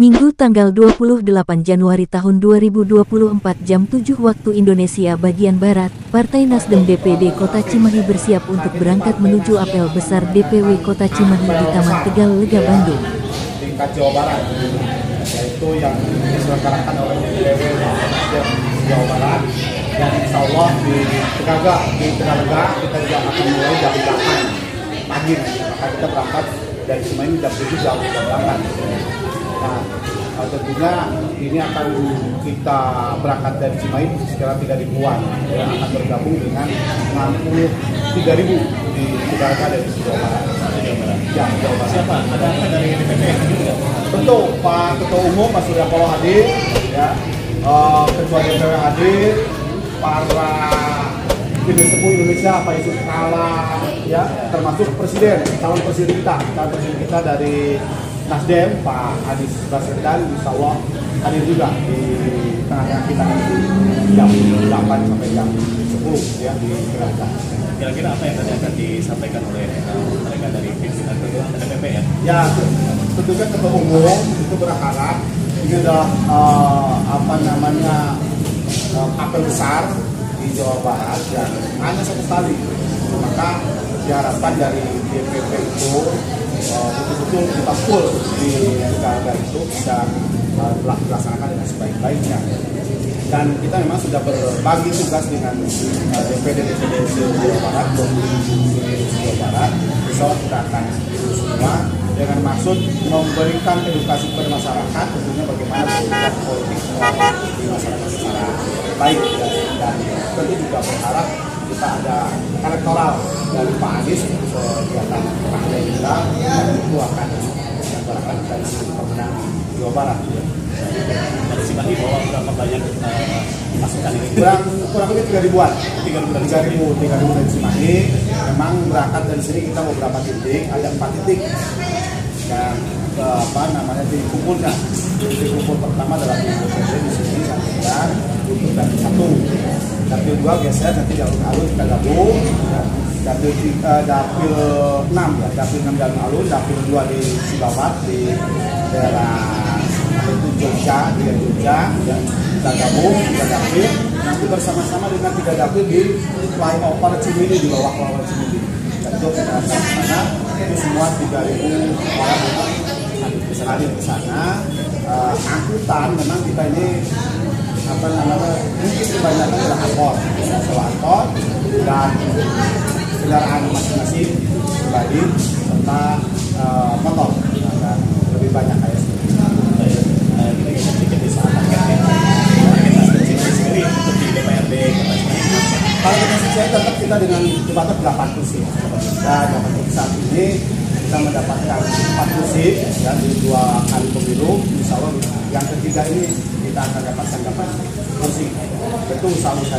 Minggu tanggal 28 Januari tahun 2024 jam 7 waktu Indonesia bagian Barat, Partai Nasdem DPD Kota Cimahi bersiap untuk berangkat menuju apel besar DPW Kota Cimahi di Taman Tegal Lega, Bandung. Tingkat Jawa Barat, yaitu yang diselenggarakan oleh DPW Nasdem Jawa Barat, dan insya Allah di Tegal Lega kita juga akan mulai jam 8 pagi, maka kita berangkat dari Cimahi jam 7 jam berangkat. Nah, tentunya ini akan kita berangkat dari Cimahi sekitar 3.000-an yang akan bergabung dengan 63.000 di Tegal Lega dari Jawa Barat. Ya, Jawa Barat. Siapa? Ada dari DPP juga? Tentu Pak Ketua Umum Pak Surya Paloh hadir, ya, Ketua DPW hadir, para Pimpinan Sepuh Indonesia Pak Yusuf Kala, ya, termasuk calon presiden kita dari Nasdem Pak Anies Baswedan, insya Allah hadir juga di tengah-tengah kita nanti jam 8 sampai jam 10 ya di Tegal Lega. Kira-kira apa yang tadi akan disampaikan oleh mereka dari pimpinan DPP ya? Ya, tentunya Ketua Umum itu berharap ini adalah apel besar di Jawa Barat yang hanya satu kali, maka diharapkan dari DPP itu betul-betul kita full di Tegal itu bisa dilaksanakan dengan sebaik-baiknya. Dan kita memang sudah berbagi tugas dengan DPD Jawa Barat, Jawa Barat. Besok kita akan itu semua dengan maksud memberikan edukasi kepada masyarakat, tentunya bagaimana berpolitik di masyarakat secara baik, dan tentu juga berharap kita ada elektoral dari Pak Anies kegiatan partai kita, dan itu akan dilaksanakan dari pemenang Jawa Barat. Dari Cimahi bawa berapa banyak pasukan ini? Kurang lebih 3.000-an. 3.000 dari Cimahi. Memang berangkat dari sini kita mau berapa titik? Ada 4 titik. Dan titik kumpulnya. Titik kumpul pertama adalah titik di sini dan untuk dapil 1. Dapil 2 geser nanti di alun-alun kita gabung. Dapil 6 ya, dapil 6 di alun-alun, dapil 2 di Sibabat di daerah itu Jogja, dan kita gabung 3 dapil nanti bersama-sama dengan 3 dapil di flyover Cimindi, di bawah flyover Cimindi. Dan itu kita akan ke sana, itu semua 3.000 orang hadir ke sana. Angkutan memang kita ini mungkin kebanyakan adalah angkot, angkot dan kendaraan masing-masing pribadi serta motor, dan lebih banyak kayak kalau dengan saya tetap kita dengan jabatan 8 kursi, dan saat ini kita mendapatkan 4 kursi ya, di 2 kali pemilu. Insya Allah yang ketiga ini kita akan dapatkan 8 kursi. Tentu usaha kita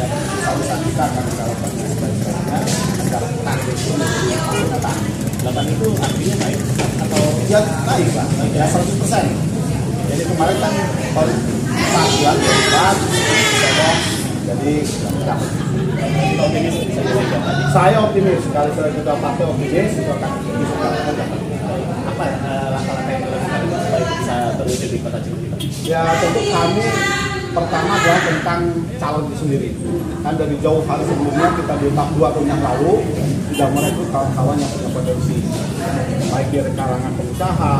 akan mendapatkan sebaik-baiknya agar target itu menjadi pasti. 8 itu artinya naik atau ya naik Pak, ya 100%. Jadi kemarin kan baru pastian jadi dapat. Saya optimis kalau kita partai optimis itu akan bisa dapat. Apa langkah-langkah yang dilakukan supaya itu bisa terwujud di Kota Cimahi? Ya tentu kami pertama adalah tentang calon itu sendiri. Kan dari jauh hari sebelumnya kita di 2 tahun yang lalu sudah merekrut kawan-kawan yang punya potensi, baik dari kalangan pengusaha,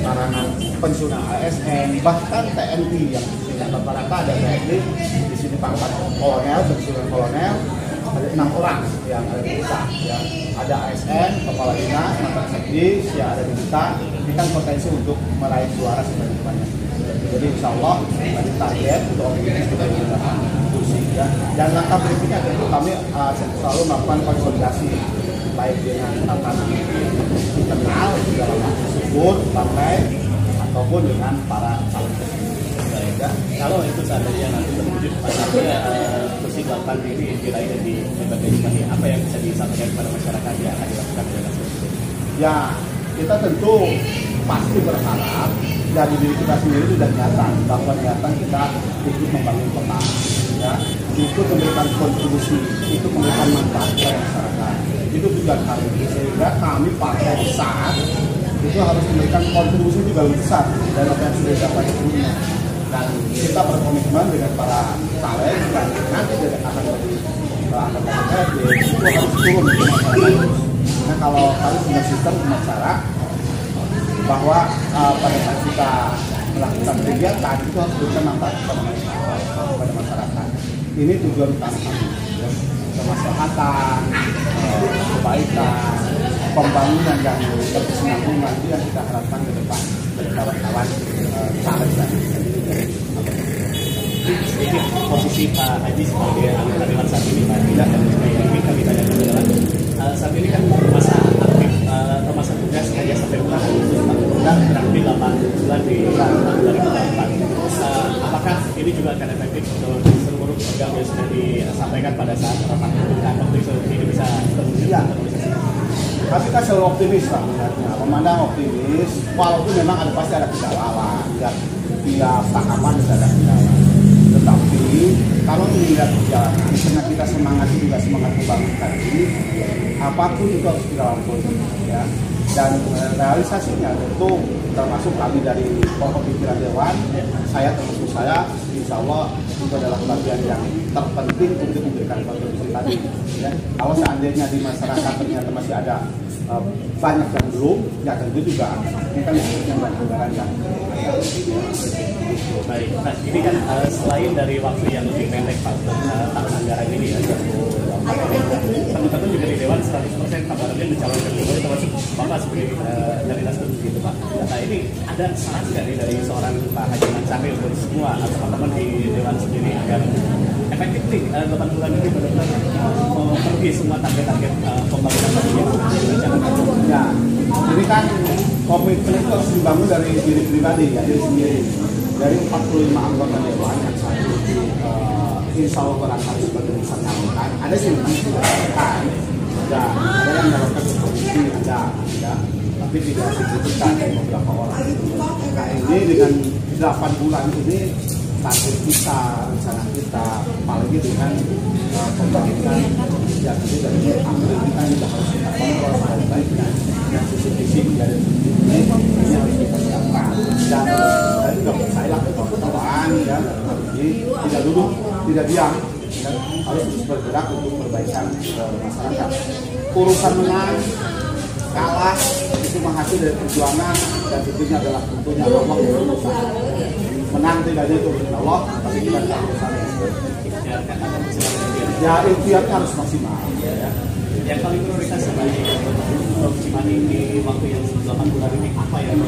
kalangan pensiunan ASN, bahkan TNI yang di sini rata-rata ada TNI di sini pangkat kolonel, pensiunan kolonel, ada 6 orang yang ada di kita, ya. Ada ASN, kepala dinas, mantan sekdis yang ada di kita. Ini kan potensi untuk meraih suara sebanyak-banyak. Jadi insya Allah ada target untuk optimis kita bisa dapat kursi, ya. Dan langkah berikutnya tentu kami selalu melakukan konsolidasi baik dengan tatanan internal dalam struktur partai ataupun dengan para calon presiden. Ya. Kalau itu seandainya nanti terwujud pada kursi 8 ini diraih di berbagai Cimahi, apa yang bisa disampaikan kepada masyarakat yang akan dilakukan oleh Nasdem? Ya, kita tentu pasti berharap dari diri kita sendiri sudah niatan bahwa niatan kita ikut membangun kota, ya, ikut memberikan kontribusi, ikut memberikan manfaat kepada masyarakat. Itu tujuan kami, sehingga kami partai besar itu harus memberikan kontribusi juga lebih besar dari apa yang sudah didapat sebelumnya. Dan kita berkomitmen dengan para caleg dan nanti akan dari anggota DPRD itu harus turun di masyarakat. Nah kalau kami punya sistem pemacara bahwa pada saat kita melakukan kegiatan itu harus berikan manfaat kepada masyarakat. Ini tujuan utama kami, ya. Kemaslahatan, kebaikan, pembangunan yang berkesinambungan itu yang kita harapkan ke depan dari kawan-kawan caleg dan sedikit posisi Pak Haji sebagai anggota dewan saat ini Pak. Tidak ini kami tanyakan adalah saat ini kan masa aktif atau masa tugas hanya sampai bulan Agustus Pak. Dan berarti 8 bulan di tahun 2024. Apakah ini juga akan efektif untuk seluruh program yang sudah disampaikan pada saat rapat waktu itu ini bisa terwujud? Ya. Tapi kita selalu optimis lah melihatnya, memandang optimis, walaupun memang pasti ada kendala, tiap tahapan bisa ada kendala. Tetapi kalau melihat perjalanan, karena kita semangat juga semangat membangun ini, apapun itu harus kita lakukan, ya. Dan realisasinya tentu termasuk kami dari pokok pimpinan dewan, saya termasuk saya, insya Allah itu adalah bagian yang terpenting untuk memberikan kontribusi tadi. Ya. Kalau seandainya di masyarakat ternyata masih ada banyak yang belum, ya tentu juga ini kan yang anggaran yang baik. Nah ini kan selain dari waktu yang lebih pendek Pak tahun anggaran ini ya, teman-teman juga di Dewan 100% kabarnya mencalonkan juga termasuk Bapak sebagai dari Nasdem gitu Pak. Nah ini ada saran nggak nih dari seorang Pak Haji Mansari untuk semua teman-teman di Dewan sendiri agar efektif nih 8 bulan ini benar-benar memenuhi semua target-target pembangunan yang ya, ini kan komitmen itu harus dibangun dari diri pribadi, ya diri sendiri. Dari 45 anggota dewan yang satu insya Allah barangkali sebagai bisa calonkan, ada sih yang dilakukan, ada yang melakukan komisi, ada, ya, tapi tidak signifikan dari beberapa orang. Nah ini dengan 8 bulan ini target kita, rencana kita, apalagi dengan pembangunan yang ini dari April kita juga harus kita kontrol dengan baik dan sisi fisik dari ini harus kita siapkan. Dan saya juga percaya kawan-kawan ya, tidak duduk, tidak diam, dan harus terus bergerak untuk perbaikan masyarakat. Urusan menang, kalah itu menghasil dari perjuangan dan tentunya adalah tentunya Allah yang berusaha. Menang tidaknya itu Allah, tapi kita tidak berusaha. Ya ikhtiarnya harus maksimal. Ya. Yang paling prioritas sebagai untuk Cimahi di waktu yang 8 bulan ini apa yang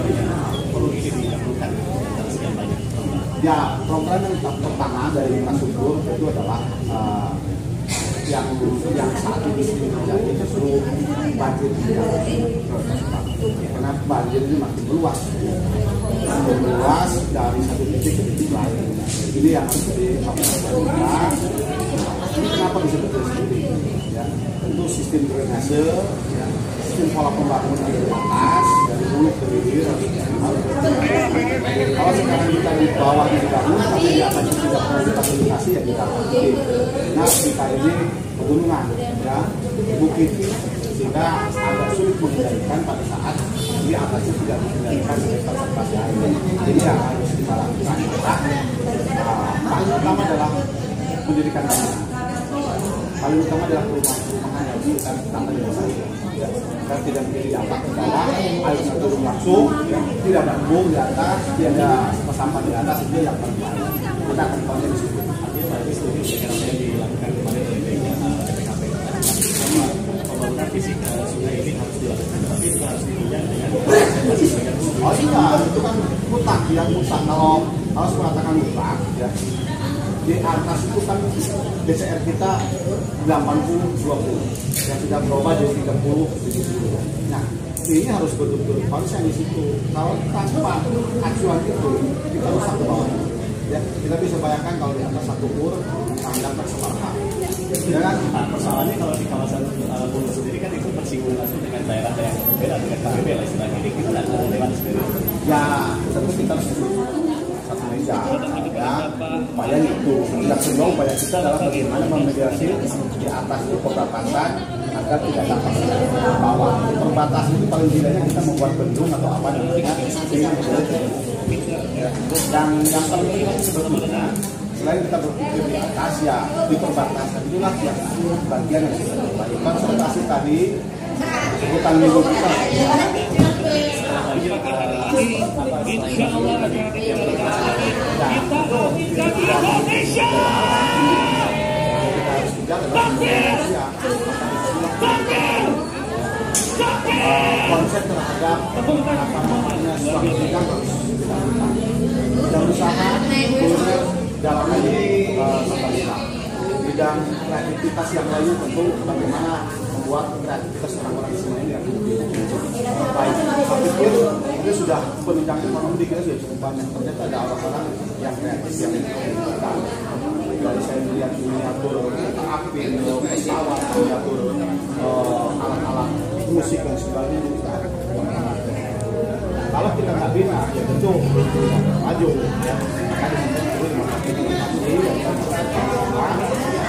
perlu ini dilakukan dalam sekian banyak program? Ya program yang pertama dari infrastruktur itu adalah yang saat ini terjadi justru banjir karena banjir ini makin meluas dari satu titik ke titik lain. Ini yang harus dievaluasi. Ini kenapa bisa terjadi? Ya, tentu sistem drainase, ya, sistem pola pembangunan dari atas, dari hulu ke hilir harus berjalan. Kalau sekarang kita di bawah dibangun, tapi di atas tidak perlu difasilitasi, ya kita pergi. Nah kita ini pegunungan, ya, bukit, sehingga agak sulit mengendalikan pada saat di atasnya tidak mengendalikan konservasi air. Ini yang harus kita lakukan. Paling utama adalah mendirikan bangunan. Paling utama adalah perumahan yang kita tanggal di bawah itu. Kita tidak menjadi dampak ke bawah, air turun langsung, ya, tidak ada embung di atas, tidak ada sampah di atas, itu yang terbaik. Kita akan konten di situ. Artinya berarti seluruh kegiatan yang dilakukan kemarin oleh BPKP pembangunan fisik sungai ini harus dilakukan, tapi juga harus ditunjang dengan oh iya, itu kan mutlak, yang mutlak. Kalau harus mengatakan mutlak, ya, di atas itu kan DCR kita 80-20 yang sudah berubah jadi 30-70. Nah ini harus betul-betul konsen di situ. Kalau tanpa acuan itu kita rusak ke bawah. Ya, kita bisa bayangkan kalau di atas satu kur tangan bersama. Ya kan? Persoalannya kalau di kawasan Hulu sendiri kan itu bersinggungan langsung dengan daerah yang berbeda dengan KBB lah istilahnya. Ini kita nggak lewat sendiri. Ya tentu kita harus atas meja ya. Upaya itu yang kedua, upaya kita adalah bagaimana memediasi di atas itu perbatasan agar tidak dapat ke bawah. Perbatasan itu paling tidaknya kita membuat bendung atau apa namanya yang penting sebetulnya selain kita berpikir di atas ya di perbatasan itulah yang bagian yang kita lakukan. Konsultasi tadi hutan lindung kita Insya Allah kita Indonesia. Konsep terhadap apa namanya suatu bidang harus bidang usaha khususnya dalam ini bidang kreativitas yang lain tentu bagaimana membuat kreativitas orang-orang di sini yang baik. Saya pikir ini sudah penunjang ekonomi kita sudah cukup banyak. Ternyata ada orang-orang yang kreatif yang kita. Dari saya melihat miniatur kereta api, pesawat, miniatur alat-alat musik dan sebagainya. Kalau kita nggak bina, ya tentu maju. Ya.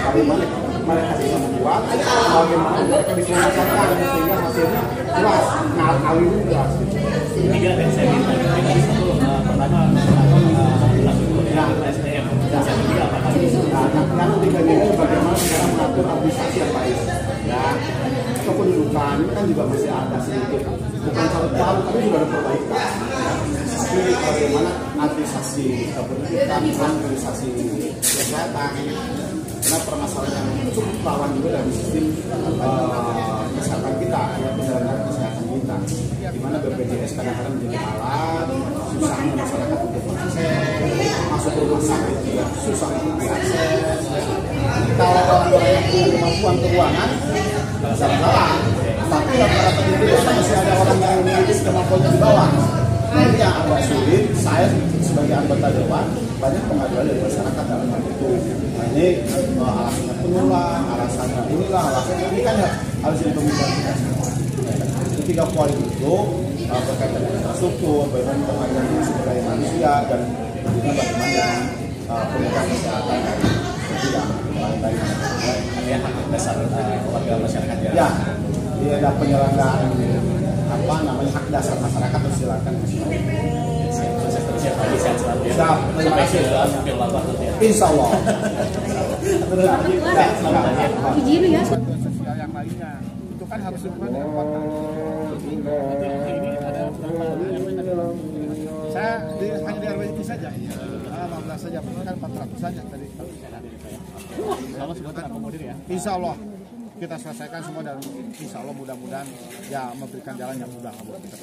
Bagaimana mereka bisa membuat, bagaimana mereka bisa menggunakan sehingga hasilnya jelas, ngalir jelas. Tiga yang saya minta tadi satu pertama SDM, yang kedua apa lagi? Yang ketiga ini bagaimana cara mengatur administrasi yang baik. Ya, kependudukan ini kan juga masih ada sedikit, bukan sangat jauh tapi juga ada perbaikan. Tapi bagaimana administrasi kependudukan, administrasi kesehatan, karena permasalahan yang cukup rawan juga dari sistem kesehatan kita, ya, penyelenggaraan kesehatan kita, di mana BPJS kadang-kadang menjadi alat susahnya masyarakat untuk mengakses, masuk rumah sakit juga susah untuk diakses. Kalau orang-orang yang punya kemampuan keuangan salah, tapi rata-rata di desa masih ada orang yang memiliki kemampuan di bawah. Ini yang agak sulit. Saya sebagai anggota dewan banyak pengaduan dari masyarakat dalam hal itu. Nah, ini alasannya penulah, alasannya inilah, alasannya ini kan harus didominasi. Ketiga poin itu berkaitan dengan infrastruktur, bagaimana pengaduan sumber daya manusia dan juga bagaimana pendidikan kesehatan tidak baik-baik. Artinya hak dasar warga masyarakat ya. Ya, dia ada penyelenggaraan apa namanya hak dasar masyarakat harus silakan. Siap, sehat selalu ya. Siap, terima kasih. Insya Allah. Izin ya. Sosial yang lainnya itu kan harus dilakukan dengan kota. Saya hanya di RW itu saja. 15 saja, kan 400 saja tadi. Sama semua terakomodir ya. Insya Allah kita selesaikan semua dan insya Allah mudah-mudahan ya memberikan jalan yang mudah buat kita.